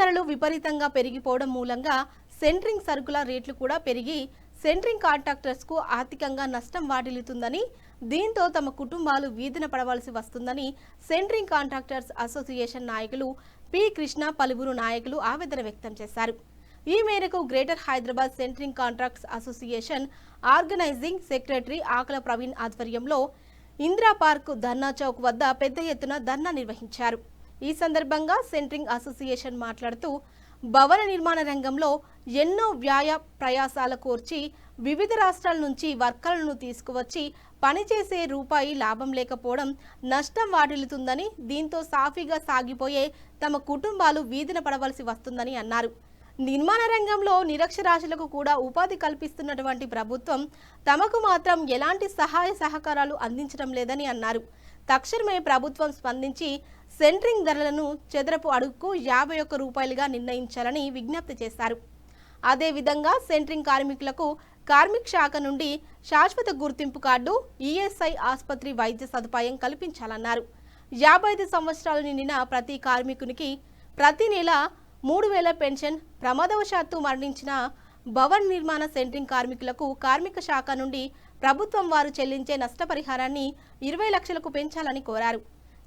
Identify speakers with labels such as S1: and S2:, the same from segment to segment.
S1: ధరలు విపరీతంగా పెరిగిపోవడం మూలంగా సెంట్రింగ్ సరుకుల రేట్లు కూడా పెరిగి సెంట్రింగ్ కాంట్రాక్టర్స్ కు ఆర్థికంగా నష్టం వాటిల్లుతుందని, దీంతో తమ కుటుంబాలు వీధిన పడవలసి వస్తుందని సెంట్రింగ్ కాంట్రాక్టర్స్ అసోసియేషన్ నాయకులు పి కృష్ణ పలువురు నాయకులు ఆవేదన వ్యక్తం చేశారు. ఈ మేరకు greater Hyderabad centring contracts association organising secretary Akala Praveen ఆధ్వర్యంలో ఇందిరా పార్క్ ధర్నా చౌక్ వద్ద పెద్ద ఎత్తున ధర్నా నిర్వహించారు. ఈ సందర్భంగా సెంట్రింగ్ అసోసియేషన్ మాట్లాడుతూ భవన నిర్మాణ రంగంలో ఎన్నో వ్యయ ప్రయాసాల కోర్చి వివిధ రాష్ట్రాల నుంచి వర్కర్లను తీసుకువచ్చి పనిచేసే రూపాయి లాభం లేకపోవడం నష్టం వాటిల్లుతుందని, దీంతో సాఫీగా సాగిపోయే తమ కుటుంబాలు వీధిన పడవలసి వస్తుందని అన్నారు. నిర్మాణ రంగంలో నిరక్షరాస్యులకు కూడా ఉపాధి కల్పిస్తున్నటువంటి ప్రభుత్వం తమకు మాత్రం ఎలాంటి సహాయ సహకారాలు అందించడం లేదని అన్నారు. తక్షణమే ప్రభుత్వం స్పందించి సెంట్రింగ్ ధరలను చదరపు అడుగుకు 51 రూపాయలుగా నిర్ణయించాలని విజ్ఞప్తి చేశారు. అదేవిధంగా సెంట్రింగ్ కార్మికులకు కార్మిక శాఖ నుండి శాశ్వత గుర్తింపు కార్డు, ఈఎస్ఐ ఆసుపత్రి వైద్య సదుపాయం కల్పించాలన్నారు. 55 సంవత్సరాలు నిండిన ప్రతి కార్మికునికి ప్రతి నెల 3000 పెన్షన్, ప్రమాదవశాత్తు మరణించిన భవన నిర్మాణ సెంట్రింగ్ కార్మికులకు కార్మిక శాఖ నుండి ప్రభుత్వం వారు చెల్లించే నష్టపరిహారాన్ని 20 లక్షలకు పెంచాలని కోరారు.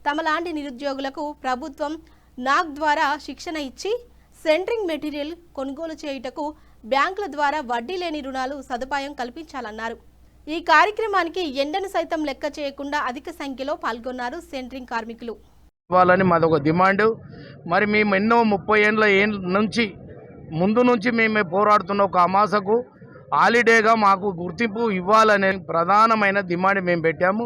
S1: తమలాంటి నిరుద్యోగులకు ప్రభుత్వం నాక్ ద్వారా శిక్షణ ఇచ్చి సెంట్రింగ్ మెటీరియల్ కొనుగోలు చేయుటకు బ్యాంకుల ద్వారా వడ్డీ లేని రుణాలు సదుపాయం కల్పించాలన్నారు. ఈ కార్యక్రమానికి ఎండను సైతం లెక్క చేయకుండా అధిక సంఖ్యలో పాల్గొన్నారు సెంట్రింగ్ కార్మికులు.
S2: ఇవ్వాలని మాదొక డిమాండ్. మరి మేము ఎన్నో 30 ఏళ్ళ నుంచి ముందు నుంచి మేము పోరాడుతున్న ఒక అమాసకు హాలిడేగా మాకు గుర్తింపు ఇవ్వాలనే ప్రధానమైన డిమాండ్ మేము పెట్టాము.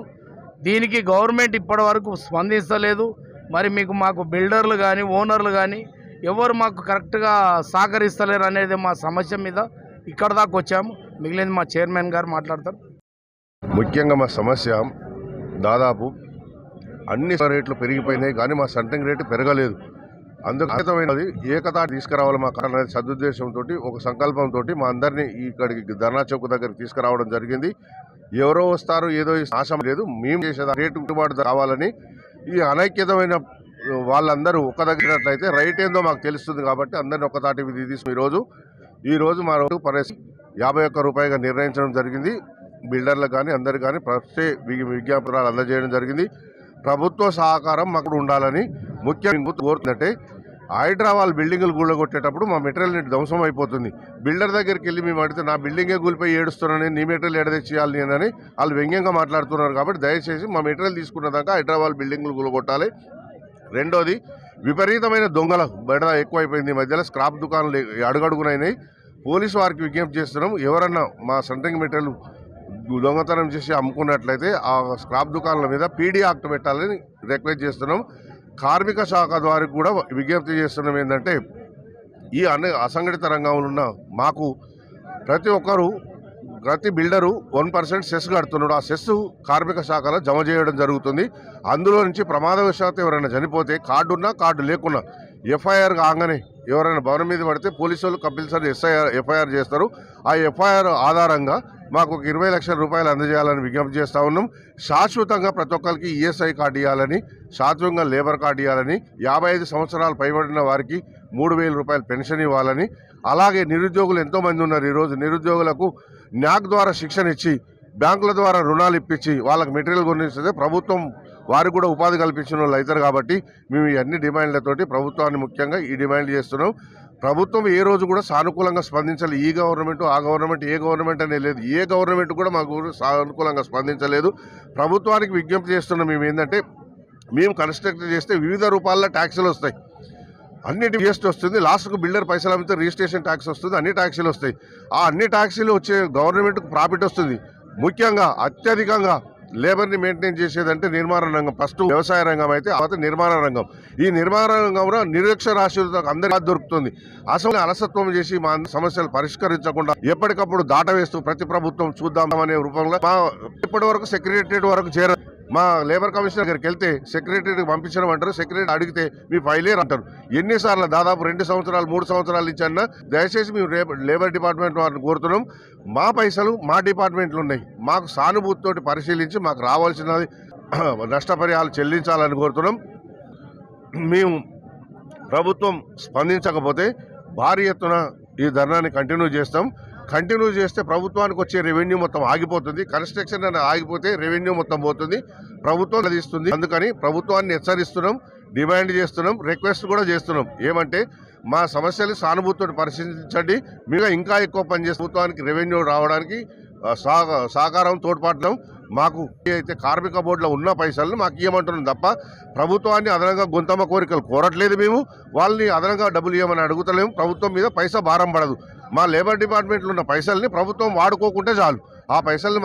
S2: దీనికి గవర్నమెంట్ ఇప్పటి వరకు స్పందించలేదు. మరి మాకు బిల్డర్లు కానీ ఓనర్లు కానీ ఎవరు మాకు కరెక్ట్గా సహకరిస్తలేరు అనేది మా సమస్య మీద ఇక్కడ దాకా వచ్చాము. మిగిలింది మా చైర్మన్ గారు మాట్లాడతారు.
S3: ముఖ్యంగా మా సమస్య దాదాపు అన్ని రేట్లు పెరిగిపోయినాయి కానీ మా సెంట్రింగ్ రేటు పెరగలేదు. అందుకమైనది ఏకతాటి తీసుకురావాలి మా కారణం సదుద్దేశంతో ఒక సంకల్పంతో మా అందరినీ ఇక్కడికి ధర్నా చౌక్ దగ్గరికి తీసుకురావడం జరిగింది. ఎవరో వస్తారు ఏదో ఆశ లేదు, మేము చేసేది రేటు గిట్టుబాటు కావాలని ఈ అనైక్యతమైన వాళ్ళందరూ ఒక్క దగ్గరట్లయితే రైట్ ఏందో మాకు తెలుస్తుంది. కాబట్టి అందరినీ ఒక్కతాటి విధి తీసుకుని ఈరోజు మా రోడ్డు పరేసి 51 రూపాయలుగా నిర్ణయించడం జరిగింది. బిల్డర్లకు కానీ అందరు కానీ ప్రతి విజ్ఞాపనాలు అందజేయడం జరిగింది. ప్రభుత్వ సహకారం మాకు ఉండాలని ముఖ్యంగా కోరుతున్నట్టే హైదరాబాద్ బిల్డింగులు కూలగొట్టేటప్పుడు మా మెటీరియల్ ధ్వంసం అయిపోతుంది. బిల్డర్ దగ్గరికి వెళ్ళి మేము అడిగితే నా బిల్డింగే కూలిపోయి ఏడుస్తున్నానని, నీ మెటీరియల్ ఎడదెచ్చేయాలి నేనని వాళ్ళు వ్యంగ్యంగా మాట్లాడుతున్నారు. కాబట్టి దయచేసి మా మెటీరియల్ తీసుకున్న దాకా హైదరాబాద్ బిల్డింగులు కూలగొట్టాలి. రెండోది విపరీతమైన దొంగల బెడ ఎక్కువైపోయింది. ఈ మధ్యలో స్క్రాప్ దుకాణాలు అడుగడుగునైనాయి. పోలీసు వారికి విజ్ఞప్తి చేస్తున్నాం, ఎవరన్నా మా సెంట్రింగ్ మెటీరియల్ దొంగతనం చేసి అమ్ముకున్నట్లయితే ఆ స్క్రాప్ దుకాణాల మీద పీడీ యాక్ట్ పెట్టాలని రిక్వెస్ట్ చేస్తున్నాం. కార్మిక శాఖ ద్వారా కూడా విజ్ఞప్తి చేస్తున్నాం ఏంటంటే ఈ అసంఘటిత రంగంలో ఉన్న మాకు ప్రతి బిల్డరు 1% సెస్ కడుతున్నాడు. ఆ సెస్ కార్మిక శాఖలో జమ చేయడం జరుగుతుంది. అందులో నుంచి ప్రమాదవశాత్తు ఎవరైనా చనిపోతే కార్డు ఉన్నా కార్డు లేకున్నా ఎఫ్ఐఆర్ కాగానే ఎవరైనా భవనం మీద పడితే పోలీసు వాళ్ళు కంపల్సరీ ఎఫ్ఐఆర్ చేస్తారు. ఆ ఎఫ్ఐఆర్ ఆధారంగా మాకు 20 లక్షల రూపాయలు అందజేయాలని విజ్ఞప్తి చేస్తూ ఉన్నాం. శాశ్వతంగా ప్రతి ఒక్కరికి ఈఎస్ఐ కార్డు ఇవ్వాలని, శాశ్వతంగా లేబర్ కార్డు ఇవ్వాలని, 55 సంవత్సరాలు పైబడిన వారికి 3000 రూపాయలు పెన్షన్ ఇవ్వాలని, అలాగే నిరుద్యోగులు ఎంతోమంది ఉన్నారు. ఈరోజు నిరుద్యోగులకు న్యాక్ ద్వారా శిక్షణ ఇచ్చి బ్యాంకుల ద్వారా రుణాలు ఇప్పించి వాళ్ళకి మెటీరియల్ కొనిస్తే ప్రభుత్వం వారికి కూడా ఉపాధి కల్పించిన వాళ్ళు అవుతారు. కాబట్టి మేము ఈ అన్ని డిమాండ్లతోటి ప్రభుత్వాన్ని ముఖ్యంగా ఈ డిమాండ్ చేస్తున్నాం. ప్రభుత్వం ఏ రోజు కూడా సానుకూలంగా స్పందించాలి. ఈ గవర్నమెంట్ ఆ గవర్నమెంట్ ఏ గవర్నమెంట్ అనే లేదు, ఏ గవర్నమెంట్ కూడా మాకు సానుకూలంగా స్పందించలేదు. ప్రభుత్వానికి విజ్ఞప్తి చేస్తున్నాం మేము ఏంటంటే మేము కన్స్ట్రక్ట్ చేస్తే వివిధ రూపాల్లో ట్యాక్సులు వస్తాయి, అన్నిటి జిఎస్టీ వస్తుంది, లాస్ట్కు బిల్డర్ పైసలు అమ్మితే రిజిస్ట్రేషన్ ట్యాక్స్ వస్తుంది, అన్ని ట్యాక్సీలు వస్తాయి. ఆ అన్ని ట్యాక్సీలు వచ్చే గవర్నమెంట్కు ప్రాఫిట్ వస్తుంది. ముఖ్యంగా అత్యధికంగా లేబర్ని మెయింటైన్ చేసేదంటే నిర్మాణ రంగం. ఫస్ట్ వ్యవసాయ రంగం అయితే తర్వాత నిర్మాణ రంగం. ఈ నిర్మాణ రంగంలో నిరక్షరాస్యులకు అందరికీ దొరుకుతుంది. అసలు అలసత్వం చేసి మా సమస్యలు పరిష్కరించకుండా ఎప్పటికప్పుడు దాటవేస్తూ ప్రతి ప్రభుత్వం చూద్దామనే రూపంలో ఇప్పటి వరకు సెక్రటరియట్ వరకు చేర మా లేబర్ కమిషనర్ దగ్గరికి వెళ్తే సెక్రటరీకి పంపించడం అంటారు. సెక్రటరీ అడిగితే మీ ఫైలేర్ అంటారు. ఎన్నిసార్లు దాదాపు 2 సంవత్సరాలు 3 సంవత్సరాల నుంచి అన్నా దయచేసి మేము లేబర్ డిపార్ట్మెంట్ వారిని కోరుతున్నాం. మా పైసలు మా డిపార్ట్మెంట్లు ఉన్నాయి, మాకు సానుభూతితోటి పరిశీలించి మాకు రావాల్సినది నష్టపరిహారాలు చెల్లించాలని కోరుతున్నాం. మేము ప్రభుత్వం స్పందించకపోతే భారీ ఎత్తున ఈ ధర్నాన్ని కంటిన్యూ చేస్తాం. కంటిన్యూ చేస్తే ప్రభుత్వానికి వచ్చే రెవెన్యూ మొత్తం ఆగిపోతుంది. కన్స్ట్రక్షన్ అనేది ఆగిపోతే రెవెన్యూ మొత్తం పోతుంది, ప్రభుత్వం అది ఇస్తుంది. అందుకని ప్రభుత్వాన్ని హెచ్చరిస్తున్నాం, డిమాండ్ చేస్తున్నాం, రిక్వెస్ట్ కూడా చేస్తున్నాం. ఏమంటే మా సమస్యలు సానుభూతితో పరిశీలించండి, మీరు ఇంకా ఎక్కువ పనిచేసి ప్రభుత్వానికి రెవెన్యూ రావడానికి సహకారం తోడ్పడడం. మాకు అయితే కార్మిక బోర్డులో ఉన్న పైసలను మాకు ఇవ్వమంటున్నాం తప్ప ప్రభుత్వాన్ని అదనంగా గొంతమ్మ కోరికలు కోరట్లేదు. మేము వాళ్ళని అదనంగా డబ్బులు ఇవ్వమని అడుగుతలేము. ప్రభుత్వం మీద పైసా భారం పడదు. మా లేబర్ డిపార్ట్మెంట్లో ఉన్న పైసల్ని ప్రభుత్వం వాడుకోకుంటే చాలు. ఆ పైసల్ని